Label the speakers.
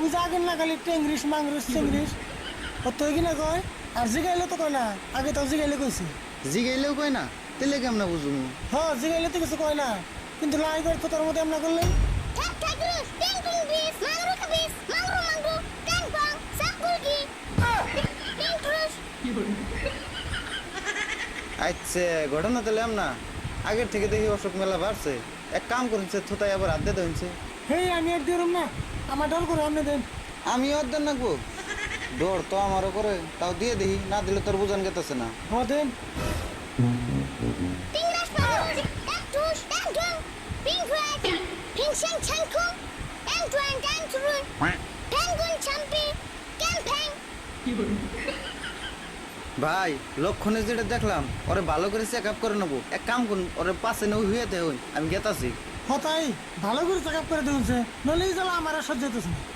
Speaker 1: তুমি যে আগে না খালি টেংরিস মাংরিস চিংরিস ও তুই কিনা কয় আর জিগাইলে তো কয় না আগে তো জিগাইলে কইছি
Speaker 2: জিগাইলেও কয় না তেলে কেমন বুঝুমু?
Speaker 1: হ্যাঁ জিগাইলে তো কিছু কয় না কিন্তু লাই করে তো তোর মধ্যে এমন করলে
Speaker 3: Tag tagrus, tengkung bis, mangru kabis, mangru mangru, tengpang, sakgulgi. Tengkrus.
Speaker 2: আচ্ছা ঘটনা তাহলে না আগের থেকে দেখি অশোক মেলা বাড়ছে। এক কাম করেছে থোতাই আবার হাতে ধরছে।
Speaker 1: হেই আমি আর দিলাম না আমার ডর করে আপনি দেন
Speaker 2: আমি অর্ধেক নাকবো ডর তো আমারও করে তাও দিয়ে দেখি না দিলে তোর বুঝান গেতেছে না।
Speaker 1: হ্যাঁ দেন
Speaker 3: Tingras pagrus, tagtus, tengkung, pingkrat, pingseng changkung, tengtuan tengturun, pengun champi, kempeng.
Speaker 2: ভাই লক্ষণে যেটা দেখলাম ওরে ভালো করে চেক আপ করে নেবো। এক কাম করুন ওরে পাশে নেই হুয়েতে হই আমি গেতাছি।
Speaker 1: হ্যাঁ তাই ভালো করে চেক আপ করে দিচ্ছে নলেই জ্বালা আমার আর সহ্য হইতেছে না